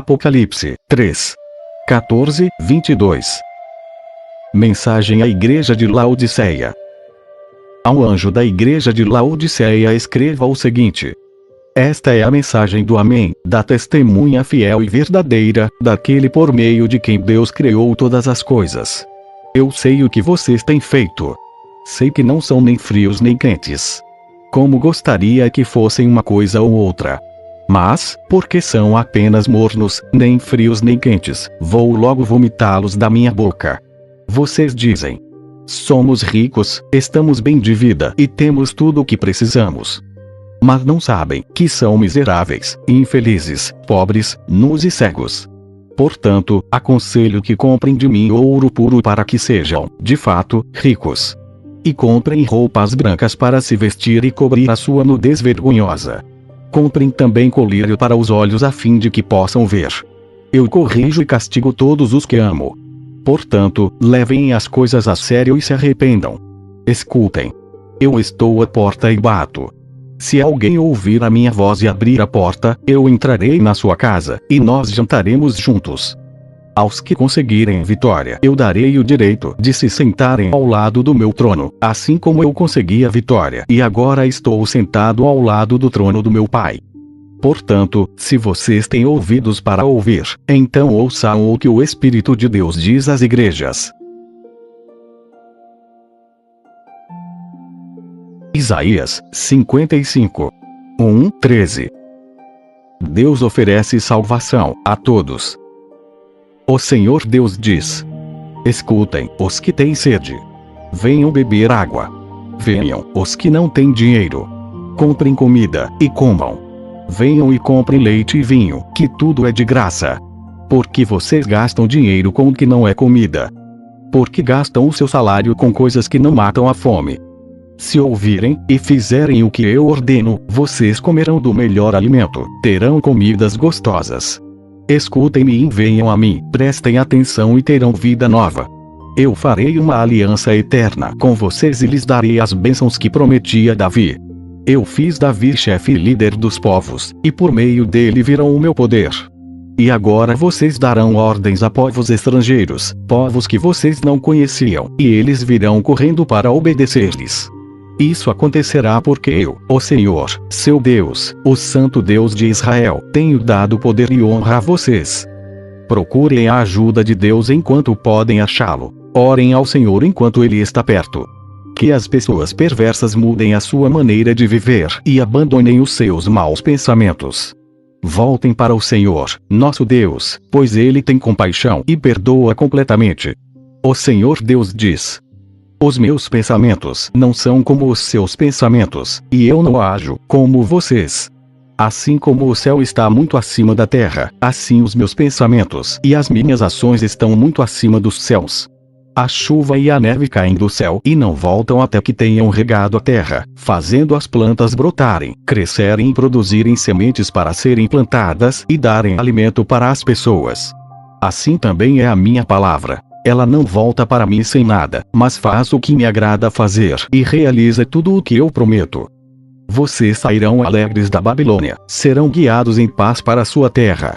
Apocalipse 3. 14, 22. Mensagem à Igreja de Laodiceia. Ao anjo da Igreja de Laodiceia escreva o seguinte: esta é a mensagem do Amém, da testemunha fiel e verdadeira, daquele por meio de quem Deus criou todas as coisas. Eu sei o que vocês têm feito. Sei que não são nem frios nem quentes. Como gostaria que fossem uma coisa ou outra. Mas, porque são apenas mornos, nem frios nem quentes, vou logo vomitá-los da minha boca. Vocês dizem: somos ricos, estamos bem de vida e temos tudo o que precisamos. Mas não sabem que são miseráveis, infelizes, pobres, nus e cegos. Portanto, aconselho que comprem de mim ouro puro para que sejam, de fato, ricos. E comprem roupas brancas para se vestir e cobrir a sua nudez vergonhosa. Comprem também colírio para os olhos a fim de que possam ver. Eu corrijo e castigo todos os que amo. Portanto, levem as coisas a sério e se arrependam. Escutem. Eu estou à porta e bato. Se alguém ouvir a minha voz e abrir a porta, eu entrarei na sua casa, e nós jantaremos juntos. Aos que conseguirem vitória, eu darei o direito de se sentarem ao lado do meu trono, assim como eu consegui a vitória e agora estou sentado ao lado do trono do meu Pai. Portanto, se vocês têm ouvidos para ouvir, então ouçam o que o Espírito de Deus diz às igrejas. Isaías 55. 1:13. Deus oferece salvação a todos. O Senhor Deus diz: escutem, os que têm sede. Venham beber água. Venham, os que não têm dinheiro. Comprem comida, e comam. Venham e comprem leite e vinho, que tudo é de graça. Porque vocês gastam dinheiro com o que não é comida. Porque gastam o seu salário com coisas que não matam a fome. Se ouvirem, e fizerem o que eu ordeno, vocês comerão do melhor alimento, terão comidas gostosas. Escutem-me e venham a mim, prestem atenção e terão vida nova. Eu farei uma aliança eterna com vocês e lhes darei as bênçãos que prometi a Davi. Eu fiz Davi chefe e líder dos povos, e por meio dele virão o meu poder. E agora vocês darão ordens a povos estrangeiros, povos que vocês não conheciam, e eles virão correndo para obedecer-lhes. Isso acontecerá porque eu, o Senhor, seu Deus, o Santo Deus de Israel, tenho dado poder e honra a vocês. Procurem a ajuda de Deus enquanto podem achá-lo. Orem ao Senhor enquanto Ele está perto. Que as pessoas perversas mudem a sua maneira de viver e abandonem os seus maus pensamentos. Voltem para o Senhor, nosso Deus, pois Ele tem compaixão e perdoa completamente. O Senhor Deus diz: os meus pensamentos não são como os seus pensamentos, e eu não ajo como vocês. Assim como o céu está muito acima da terra, assim os meus pensamentos e as minhas ações estão muito acima dos céus. A chuva e a neve caem do céu e não voltam até que tenham regado a terra, fazendo as plantas brotarem, crescerem e produzirem sementes para serem plantadas e darem alimento para as pessoas. Assim também é a minha palavra. Ela não volta para mim sem nada, mas faz o que me agrada fazer e realiza tudo o que eu prometo. Vocês sairão alegres da Babilônia, serão guiados em paz para a sua terra.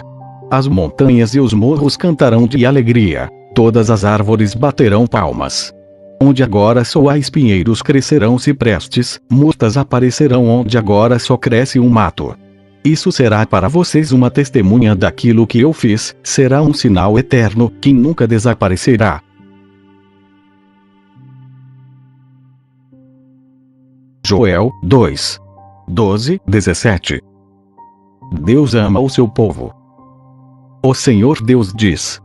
As montanhas e os morros cantarão de alegria, todas as árvores baterão palmas. Onde agora só há espinheiros crescerão ciprestes, murtas aparecerão onde agora só cresce um mato. Isso será para vocês uma testemunha daquilo que eu fiz, será um sinal eterno, que nunca desaparecerá. Joel 2. 12, 17. Deus ama o seu povo. O Senhor Deus diz: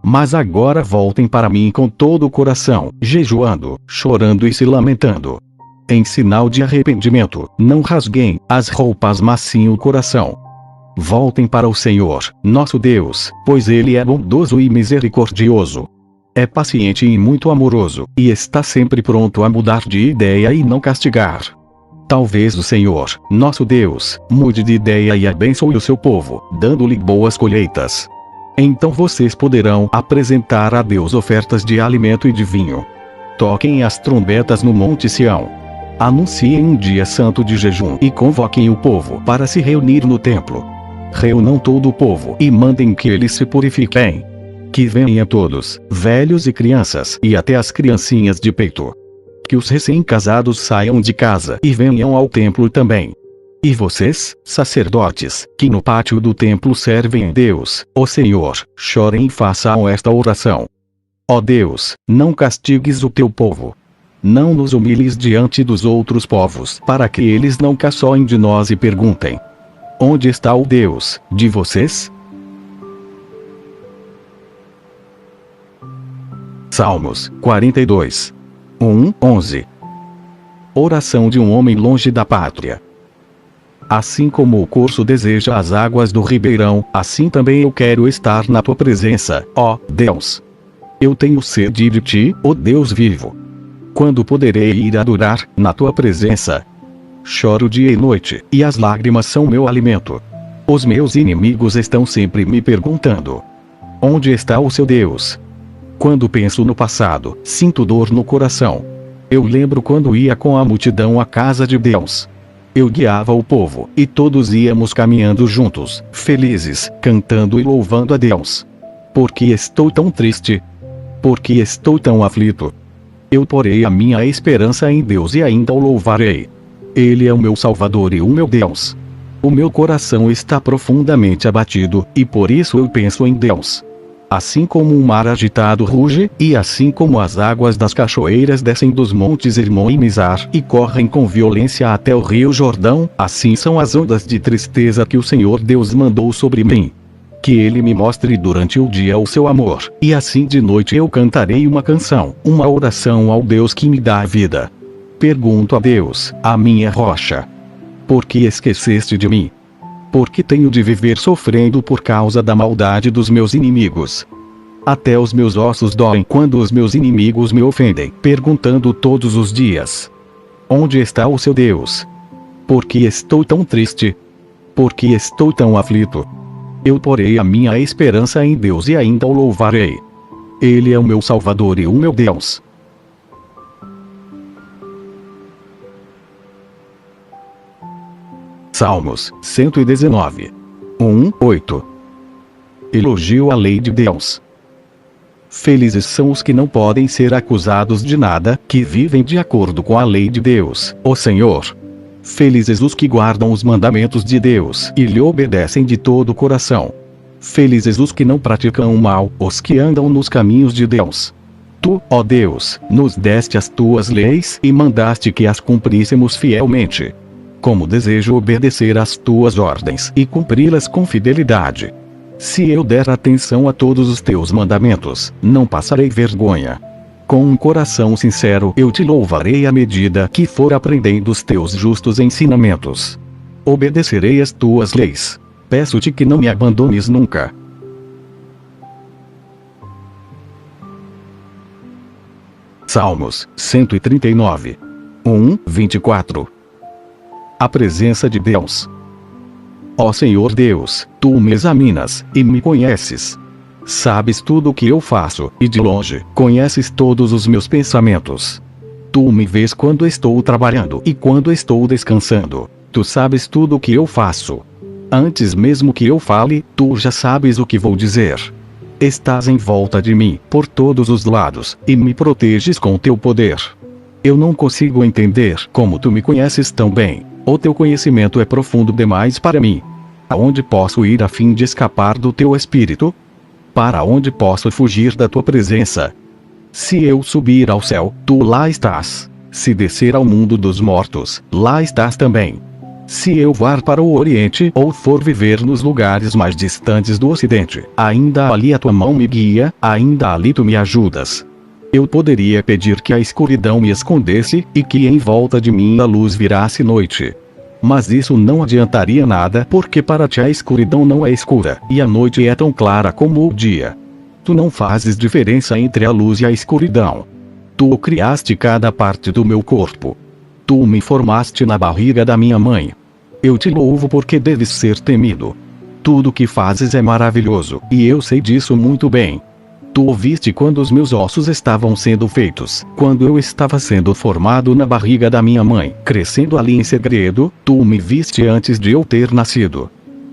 mas agora voltem para mim com todo o coração, jejuando, chorando e se lamentando. Em sinal de arrependimento, não rasguem as roupas mas sim o coração. Voltem para o Senhor, nosso Deus, pois Ele é bondoso e misericordioso. É paciente e muito amoroso, e está sempre pronto a mudar de ideia e não castigar. Talvez o Senhor, nosso Deus, mude de ideia e abençoe o seu povo, dando-lhe boas colheitas. Então vocês poderão apresentar a Deus ofertas de alimento e de vinho. Toquem as trombetas no Monte Sião. Anunciem um dia santo de jejum e convoquem o povo para se reunir no templo. reúnam todo o povo e mandem que eles se purifiquem. Que venham todos, velhos e crianças, e até as criancinhas de peito. Que os recém-casados saiam de casa e venham ao templo também. E vocês, sacerdotes, que no pátio do templo servem a Deus, o Senhor, chorem e façam esta oração. Ó Deus, não castigues o teu povo. Não nos humilhes diante dos outros povos, para que eles não caçoem de nós e perguntem: onde está o Deus de vocês? Salmos 42. 11. Oração de um homem longe da pátria. Assim como o corso deseja as águas do ribeirão, assim também eu quero estar na tua presença, ó Deus. Eu tenho sede de ti, ó Deus vivo. Quando poderei ir adorar na tua presença? Choro dia e noite, e as lágrimas são meu alimento. Os meus inimigos estão sempre me perguntando: onde está o seu Deus? Quando penso no passado, sinto dor no coração. Eu lembro quando ia com a multidão à casa de Deus. Eu guiava o povo, e todos íamos caminhando juntos, felizes, cantando e louvando a Deus. Por que estou tão triste? Por que estou tão aflito? Eu porei a minha esperança em Deus e ainda o louvarei. Ele é o meu Salvador e o meu Deus. O meu coração está profundamente abatido, e por isso eu penso em Deus. Assim como um mar agitado ruge, e assim como as águas das cachoeiras descem dos montes Hermon e Mizar, e correm com violência até o rio Jordão, assim são as ondas de tristeza que o Senhor Deus mandou sobre mim. Que Ele me mostre durante o dia o seu amor, e assim de noite eu cantarei uma canção, uma oração ao Deus que me dá a vida. Pergunto a Deus, a minha rocha: por que esqueceste de mim? Por que tenho de viver sofrendo por causa da maldade dos meus inimigos? Até os meus ossos doem quando os meus inimigos me ofendem, perguntando todos os dias: onde está o seu Deus? Por que estou tão triste? Por que estou tão aflito? Eu porei a minha esperança em Deus e ainda o louvarei. Ele é o meu Salvador e o meu Deus. Salmos 119. 8. Elogio à lei de Deus. Felizes são os que não podem ser acusados de nada, que vivem de acordo com a lei de Deus, o Senhor. Felizes os que guardam os mandamentos de Deus e lhe obedecem de todo o coração. Felizes os que não praticam o mal, os que andam nos caminhos de Deus. Tu, ó Deus, nos deste as tuas leis e mandaste que as cumpríssemos fielmente. Como desejo obedecer às tuas ordens e cumpri-las com fidelidade. Se eu der atenção a todos os teus mandamentos, não passarei vergonha. Com um coração sincero eu te louvarei à medida que for aprendendo os teus justos ensinamentos. Obedecerei às tuas leis. Peço-te que não me abandones nunca. Salmos 139. 24. A presença de Deus. Ó Senhor Deus, tu me examinas, e me conheces. Sabes tudo o que eu faço, e de longe, conheces todos os meus pensamentos. Tu me vês quando estou trabalhando e quando estou descansando. Tu sabes tudo o que eu faço. Antes mesmo que eu fale, tu já sabes o que vou dizer. Estás em volta de mim, por todos os lados, e me proteges com teu poder. Eu não consigo entender como tu me conheces tão bem. O teu conhecimento é profundo demais para mim. Aonde posso ir a fim de escapar do teu espírito? Para onde posso fugir da tua presença? Se eu subir ao céu, tu lá estás. Se descer ao mundo dos mortos, lá estás também. Se eu voar para o Oriente ou for viver nos lugares mais distantes do Ocidente, ainda ali a tua mão me guia, ainda ali tu me ajudas. Eu poderia pedir que a escuridão me escondesse, e que em volta de mim a luz virasse noite. Mas isso não adiantaria nada, porque para ti a escuridão não é escura, e a noite é tão clara como o dia. Tu não fazes diferença entre a luz e a escuridão. Tu criaste cada parte do meu corpo. Tu me formaste na barriga da minha mãe. Eu te louvo porque deves ser temido. Tudo o que fazes é maravilhoso, e eu sei disso muito bem. Tu ouviste quando os meus ossos estavam sendo feitos, quando eu estava sendo formado na barriga da minha mãe, crescendo ali em segredo, tu me viste antes de eu ter nascido.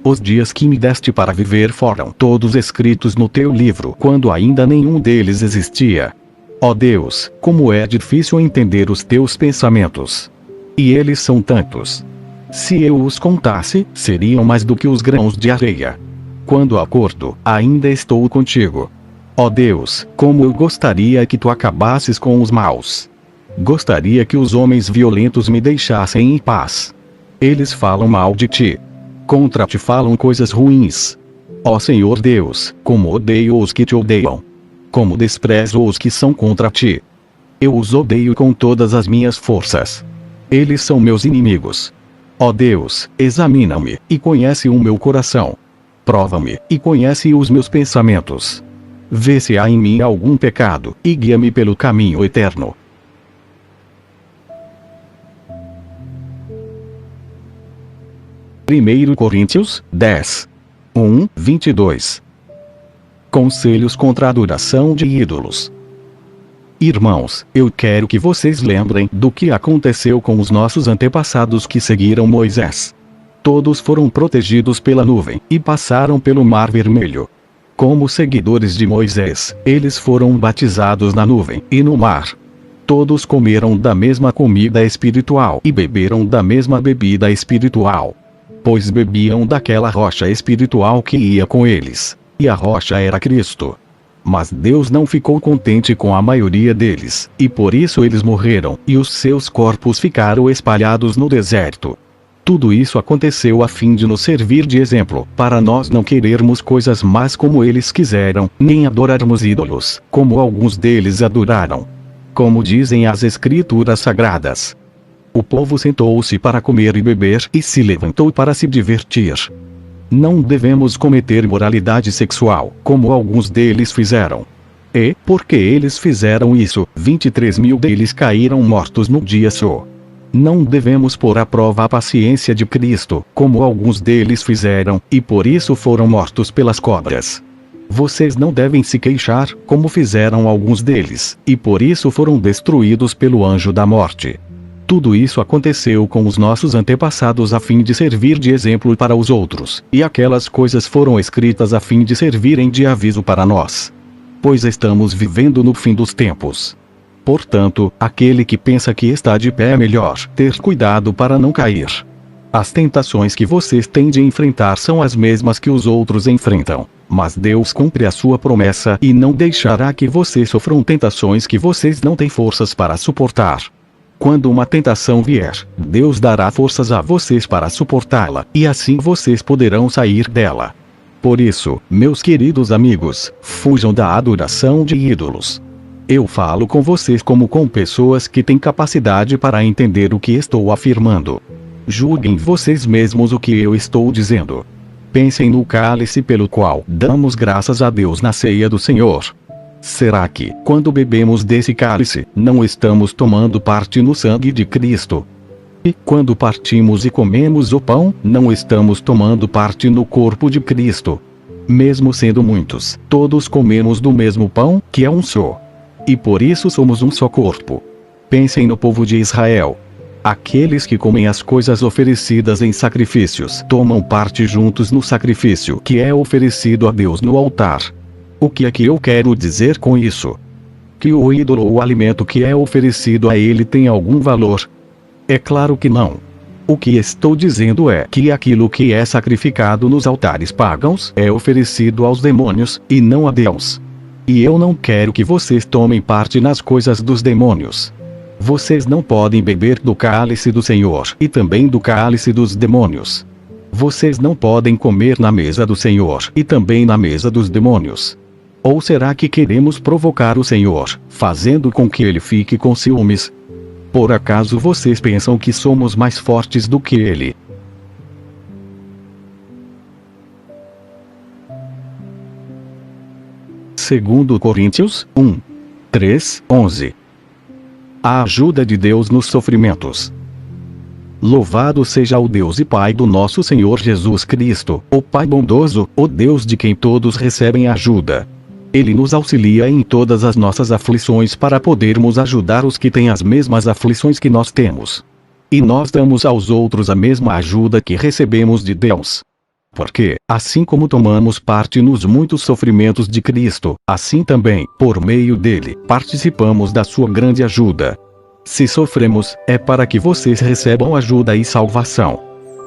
Os dias que me deste para viver foram todos escritos no teu livro quando ainda nenhum deles existia. Ó Deus, como é difícil entender os teus pensamentos. E eles são tantos. Se eu os contasse, seriam mais do que os grãos de areia. Quando acordo, ainda estou contigo. Ó Deus, como eu gostaria que tu acabasses com os maus. Gostaria que os homens violentos me deixassem em paz. Eles falam mal de ti. Contra ti falam coisas ruins. Ó Senhor Deus, como odeio os que te odeiam. Como desprezo os que são contra ti. Eu os odeio com todas as minhas forças. Eles são meus inimigos. Ó Deus, examina-me, e conhece o meu coração. Prova-me, e conhece os meus pensamentos. Vê se há em mim algum pecado, e guia-me pelo caminho eterno. Primeiro Coríntios 10. 1:22. Conselhos contra a adoração de ídolos. Irmãos, eu quero que vocês lembrem do que aconteceu com os nossos antepassados que seguiram Moisés. Todos foram protegidos pela nuvem, e passaram pelo Mar Vermelho. Como seguidores de Moisés, eles foram batizados na nuvem e no mar. Todos comeram da mesma comida espiritual e beberam da mesma bebida espiritual. Pois bebiam daquela rocha espiritual que ia com eles, e a rocha era Cristo. Mas Deus não ficou contente com a maioria deles, e por isso eles morreram, e os seus corpos ficaram espalhados no deserto. Tudo isso aconteceu a fim de nos servir de exemplo, para nós não querermos coisas más como eles quiseram, nem adorarmos ídolos, como alguns deles adoraram. Como dizem as Escrituras Sagradas. O povo sentou-se para comer e beber e se levantou para se divertir. Não devemos cometer imoralidade sexual, como alguns deles fizeram. E, porque eles fizeram isso, 23.000 deles caíram mortos no dia só. Não devemos pôr à prova a paciência de Cristo, como alguns deles fizeram, e por isso foram mortos pelas cobras. Vocês não devem se queixar, como fizeram alguns deles, e por isso foram destruídos pelo anjo da morte. Tudo isso aconteceu com os nossos antepassados a fim de servir de exemplo para os outros, e aquelas coisas foram escritas a fim de servirem de aviso para nós. Pois estamos vivendo no fim dos tempos. Portanto, aquele que pensa que está de pé é melhor ter cuidado para não cair. As tentações que vocês têm de enfrentar são as mesmas que os outros enfrentam, mas Deus cumpre a sua promessa e não deixará que vocês sofram tentações que vocês não têm forças para suportar. Quando uma tentação vier, Deus dará forças a vocês para suportá-la, e assim vocês poderão sair dela. Por isso, meus queridos amigos, fujam da adoração de ídolos. Eu falo com vocês como com pessoas que têm capacidade para entender o que estou afirmando. Julguem vocês mesmos o que eu estou dizendo. Pensem no cálice pelo qual damos graças a Deus na ceia do Senhor. Será que, quando bebemos desse cálice, não estamos tomando parte no sangue de Cristo? E, quando partimos e comemos o pão, não estamos tomando parte no corpo de Cristo? Mesmo sendo muitos, todos comemos do mesmo pão, que é um só. E por isso somos um só corpo. Pensem no povo de Israel. Aqueles que comem as coisas oferecidas em sacrifícios tomam parte juntos no sacrifício que é oferecido a Deus no altar. O que é que eu quero dizer com isso? Que o ídolo ou o alimento que é oferecido a ele tem algum valor? É claro que não. O que estou dizendo é que aquilo que é sacrificado nos altares pagãos é oferecido aos demônios, e não a Deus. E eu não quero que vocês tomem parte nas coisas dos demônios. Vocês não podem beber do cálice do Senhor e também do cálice dos demônios. Vocês não podem comer na mesa do Senhor e também na mesa dos demônios. Ou será que queremos provocar o Senhor, fazendo com que ele fique com ciúmes? Por acaso vocês pensam que somos mais fortes do que ele? Segundo Coríntios 1, 3, 11. A ajuda de Deus nos sofrimentos. Louvado seja o Deus e Pai do nosso Senhor Jesus Cristo, o Pai bondoso, o Deus de quem todos recebem ajuda. Ele nos auxilia em todas as nossas aflições para podermos ajudar os que têm as mesmas aflições que nós temos. E nós damos aos outros a mesma ajuda que recebemos de Deus. Porque, assim como tomamos parte nos muitos sofrimentos de Cristo, assim também, por meio dele, participamos da sua grande ajuda. Se sofremos, é para que vocês recebam ajuda e salvação.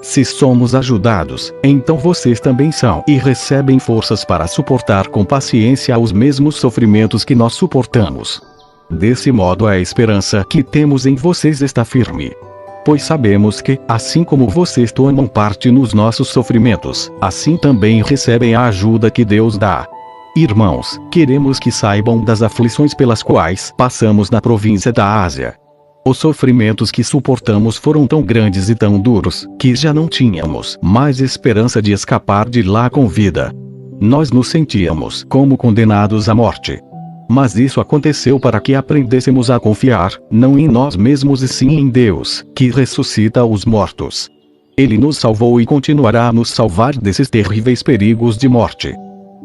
Se somos ajudados, então vocês também são e recebem forças para suportar com paciência os mesmos sofrimentos que nós suportamos. Desse modo, a esperança que temos em vocês está firme. Pois sabemos que, assim como vocês tomam parte nos nossos sofrimentos, assim também recebem a ajuda que Deus dá. Irmãos, queremos que saibam das aflições pelas quais passamos na província da Ásia. Os sofrimentos que suportamos foram tão grandes e tão duros, que já não tínhamos mais esperança de escapar de lá com vida. Nós nos sentíamos como condenados à morte. Mas isso aconteceu para que aprendêssemos a confiar, não em nós mesmos e sim em Deus, que ressuscita os mortos. Ele nos salvou e continuará a nos salvar desses terríveis perigos de morte.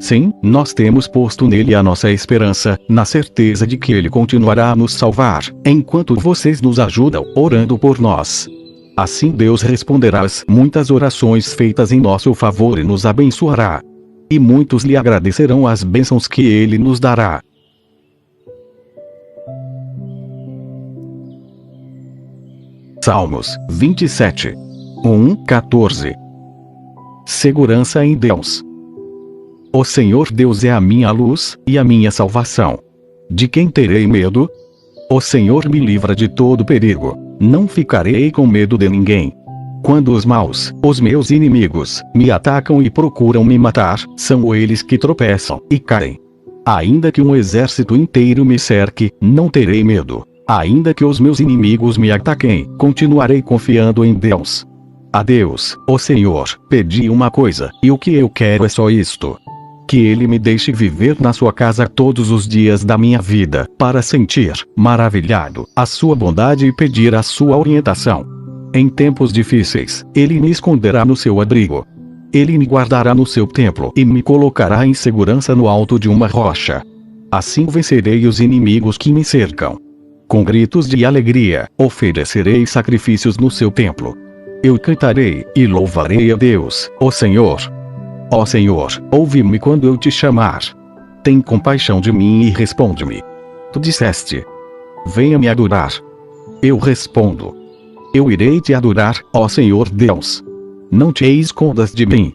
Sim, nós temos posto nele a nossa esperança, na certeza de que ele continuará a nos salvar, enquanto vocês nos ajudam, orando por nós. Assim Deus responderá às muitas orações feitas em nosso favor e nos abençoará. E muitos lhe agradecerão as bênçãos que ele nos dará. Salmos 27. 1:14. Segurança em Deus. O Senhor Deus é a minha luz e a minha salvação. De quem terei medo? O Senhor me livra de todo perigo. Não ficarei com medo de ninguém. Quando os maus, os meus inimigos, me atacam e procuram me matar, são eles que tropeçam e caem. Ainda que um exército inteiro me cerque, não terei medo. Ainda que os meus inimigos me ataquem, continuarei confiando em Deus. A Deus, o Senhor, pedi uma coisa, e o que eu quero é só isto: que Ele me deixe viver na sua casa todos os dias da minha vida, para sentir, maravilhado, a sua bondade e pedir a sua orientação. Em tempos difíceis, Ele me esconderá no seu abrigo. Ele me guardará no seu templo e me colocará em segurança no alto de uma rocha. Assim vencerei os inimigos que me cercam. Com gritos de alegria, oferecerei sacrifícios no seu templo. Eu cantarei e louvarei a Deus, o Senhor. Ó Senhor, ouve-me quando eu te chamar. Tem compaixão de mim e responde-me. Tu disseste: venha me adorar. Eu respondo: eu irei te adorar, ó Senhor Deus. Não te escondas de mim.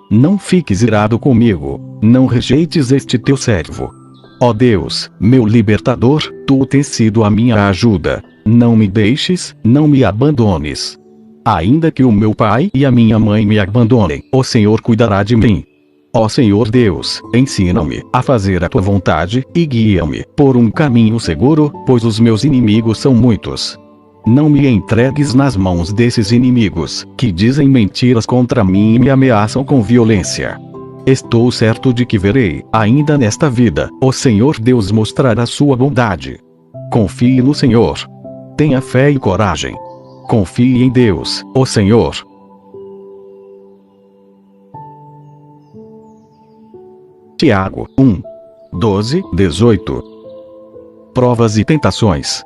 Não fiques irado comigo, não rejeites este teu servo. Ó Deus, meu libertador, tu tens sido a minha ajuda. Não me deixes, não me abandones. Ainda que o meu pai e a minha mãe me abandonem, o Senhor cuidará de mim. Ó Senhor Deus, ensina-me a fazer a tua vontade, e guia-me por um caminho seguro, pois os meus inimigos são muitos. Não me entregues nas mãos desses inimigos, que dizem mentiras contra mim e me ameaçam com violência. Estou certo de que verei, ainda nesta vida, o Senhor Deus mostrar a sua bondade. Confie no Senhor. Tenha fé e coragem. Confie em Deus, o Senhor. Tiago 1. 12, 18. Provas e tentações.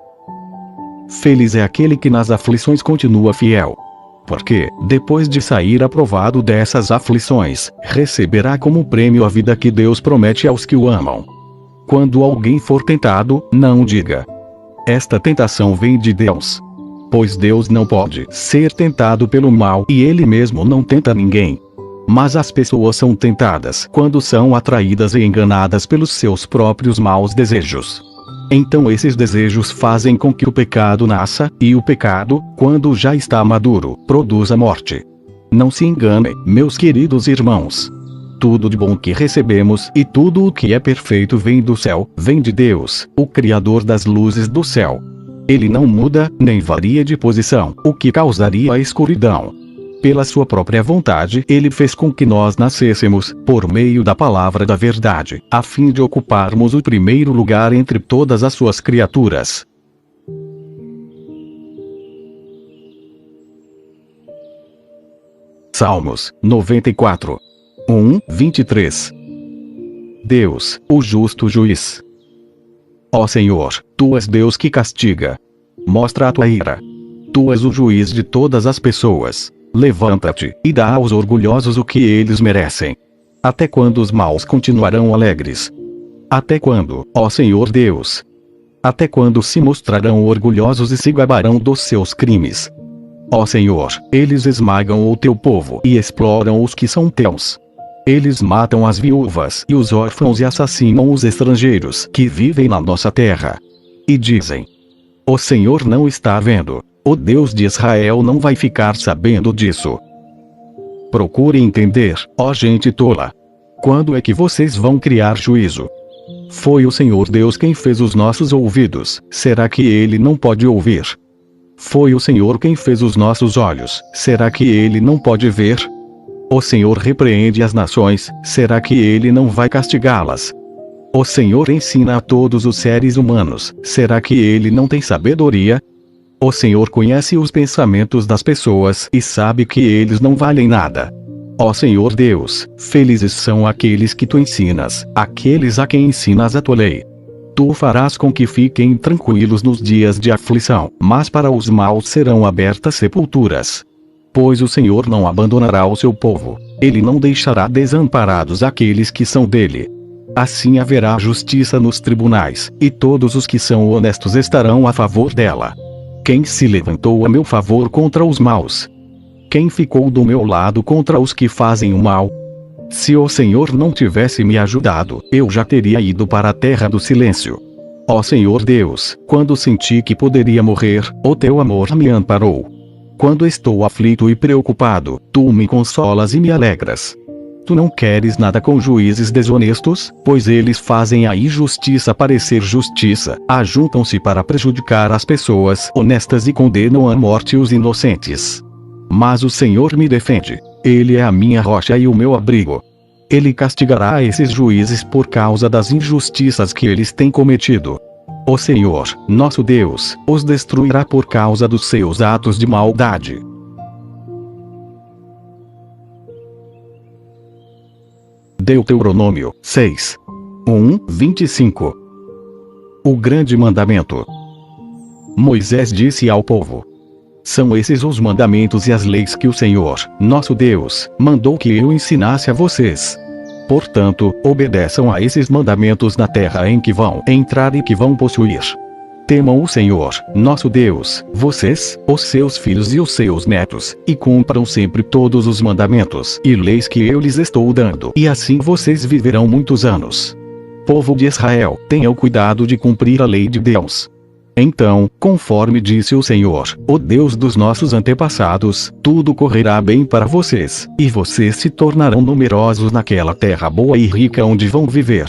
Feliz é aquele que nas aflições continua fiel. Porque, depois de sair aprovado dessas aflições, receberá como prêmio a vida que Deus promete aos que o amam. Quando alguém for tentado, não diga: esta tentação vem de Deus. Pois Deus não pode ser tentado pelo mal e Ele mesmo não tenta ninguém. Mas as pessoas são tentadas quando são atraídas e enganadas pelos seus próprios maus desejos. Então esses desejos fazem com que o pecado nasça, e o pecado, quando já está maduro, produz a morte. Não se enganem, meus queridos irmãos. Tudo de bom que recebemos e tudo o que é perfeito vem do céu, vem de Deus, o Criador das luzes do céu. Ele não muda, nem varia de posição, o que causaria a escuridão. Pela sua própria vontade, Ele fez com que nós nascêssemos, por meio da palavra da verdade, a fim de ocuparmos o primeiro lugar entre todas as suas criaturas. Salmos 94. 1, 23. Deus, o justo juiz. Ó Senhor, Tu és Deus que castiga. Mostra a Tua ira. Tu és o juiz de todas as pessoas. Levanta-te, e dá aos orgulhosos o que eles merecem. Até quando os maus continuarão alegres? Até quando, ó Senhor Deus? Até quando se mostrarão orgulhosos e se gabarão dos seus crimes? Ó Senhor, eles esmagam o teu povo e exploram os que são teus. Eles matam as viúvas e os órfãos e assassinam os estrangeiros que vivem na nossa terra. E dizem: o Senhor não está vendo. O Deus de Israel não vai ficar sabendo disso. Procure entender, ó gente tola. Quando é que vocês vão criar juízo? Foi o Senhor Deus quem fez os nossos ouvidos, será que Ele não pode ouvir? Foi o Senhor quem fez os nossos olhos, será que Ele não pode ver? O Senhor repreende as nações, será que Ele não vai castigá-las? O Senhor ensina a todos os seres humanos, será que Ele não tem sabedoria? O Senhor conhece os pensamentos das pessoas e sabe que eles não valem nada. Ó Senhor Deus, felizes são aqueles que tu ensinas, aqueles a quem ensinas a tua lei. Tu farás com que fiquem tranquilos nos dias de aflição, mas para os maus serão abertas sepulturas. Pois o Senhor não abandonará o seu povo, Ele não deixará desamparados aqueles que são dele. Assim haverá justiça nos tribunais, e todos os que são honestos estarão a favor dela. Quem se levantou a meu favor contra os maus? Quem ficou do meu lado contra os que fazem o mal? Se o Senhor não tivesse me ajudado, eu já teria ido para a terra do silêncio. Ó Senhor Deus, quando senti que poderia morrer, o teu amor me amparou. Quando estou aflito e preocupado, tu me consolas e me alegras. Tu não queres nada com juízes desonestos, pois eles fazem a injustiça parecer justiça, ajuntam-se para prejudicar as pessoas honestas e condenam à morte os inocentes. Mas o Senhor me defende, Ele é a minha rocha e o meu abrigo. Ele castigará esses juízes por causa das injustiças que eles têm cometido. O Senhor, nosso Deus, os destruirá por causa dos seus atos de maldade. Deuteronômio 6. 1:25. O grande mandamento. Moisés disse ao povo: são esses os mandamentos e as leis que o Senhor, nosso Deus, mandou que eu ensinasse a vocês. Portanto, obedeçam a esses mandamentos na terra em que vão entrar e que vão possuir. Temam o Senhor, nosso Deus, vocês, os seus filhos e os seus netos, e cumpram sempre todos os mandamentos e leis que eu lhes estou dando, e assim vocês viverão muitos anos. Povo de Israel, tenham cuidado de cumprir a lei de Deus. Então, conforme disse o Senhor, o Deus dos nossos antepassados, tudo correrá bem para vocês, e vocês se tornarão numerosos naquela terra boa e rica onde vão viver.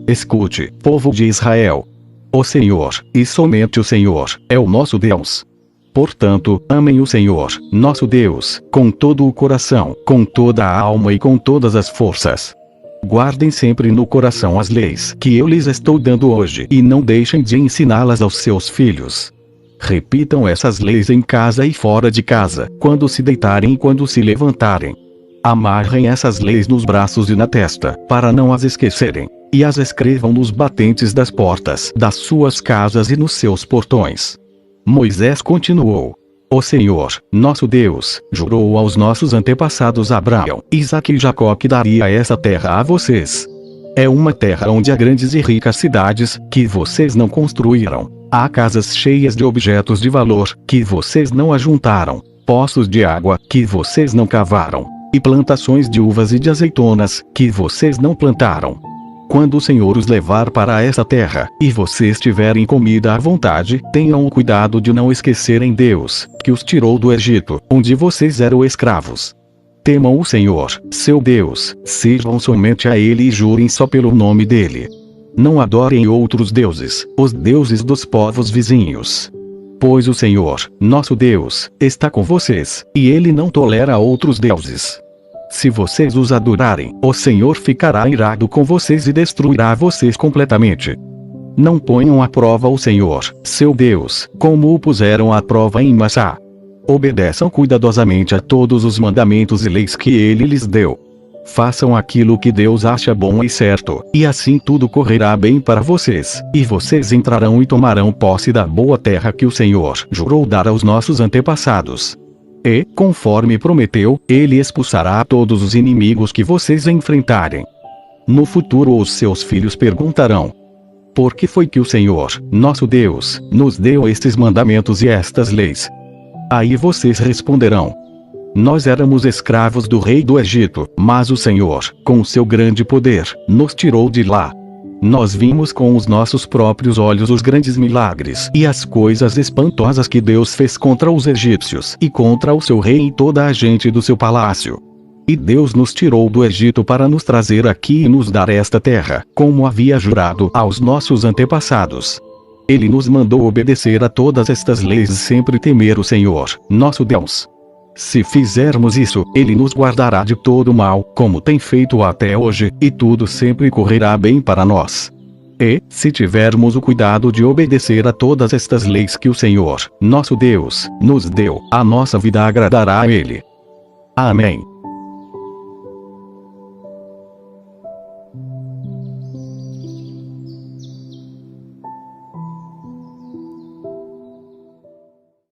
Escute, povo de Israel. O Senhor, e somente o Senhor, é o nosso Deus. Portanto, amem o Senhor, nosso Deus, com todo o coração, com toda a alma e com todas as forças. Guardem sempre no coração as leis que eu lhes estou dando hoje e não deixem de ensiná-las aos seus filhos. Repitam essas leis em casa e fora de casa, quando se deitarem e quando se levantarem. Amarrem essas leis nos braços e na testa, para não as esquecerem, e as escrevam nos batentes das portas das suas casas e nos seus portões. Moisés continuou: o Senhor, nosso Deus, jurou aos nossos antepassados Abraão, Isaque e Jacó que daria essa terra a vocês. É uma terra onde há grandes e ricas cidades, que vocês não construíram. Há casas cheias de objetos de valor, que vocês não ajuntaram. Poços de água, que vocês não cavaram. E plantações de uvas e de azeitonas, que vocês não plantaram. Quando o Senhor os levar para essa terra, e vocês tiverem comida à vontade, tenham o cuidado de não esquecerem Deus, que os tirou do Egito, onde vocês eram escravos. Temam o Senhor, seu Deus, sirvam somente a Ele e jurem só pelo nome dEle. Não adorem outros deuses, os deuses dos povos vizinhos. Pois o Senhor, nosso Deus, está com vocês, e Ele não tolera outros deuses. Se vocês os adorarem, o Senhor ficará irado com vocês e destruirá vocês completamente. Não ponham à prova o Senhor, seu Deus, como o puseram à prova em Massá. Obedeçam cuidadosamente a todos os mandamentos e leis que Ele lhes deu. Façam aquilo que Deus acha bom e certo, e assim tudo correrá bem para vocês, e vocês entrarão e tomarão posse da boa terra que o Senhor jurou dar aos nossos antepassados. E, conforme prometeu, ele expulsará todos os inimigos que vocês enfrentarem. No futuro os seus filhos perguntarão: por que foi que o Senhor, nosso Deus, nos deu estes mandamentos e estas leis? Aí vocês responderão: nós éramos escravos do rei do Egito, mas o Senhor, com seu grande poder, nos tirou de lá. Nós vimos com os nossos próprios olhos os grandes milagres e as coisas espantosas que Deus fez contra os egípcios e contra o seu rei e toda a gente do seu palácio. E Deus nos tirou do Egito para nos trazer aqui e nos dar esta terra, como havia jurado aos nossos antepassados. Ele nos mandou obedecer a todas estas leis e sempre temer o Senhor, nosso Deus. Se fizermos isso, Ele nos guardará de todo mal, como tem feito até hoje, e tudo sempre correrá bem para nós. E, se tivermos o cuidado de obedecer a todas estas leis que o Senhor, nosso Deus, nos deu, a nossa vida agradará a Ele. Amém.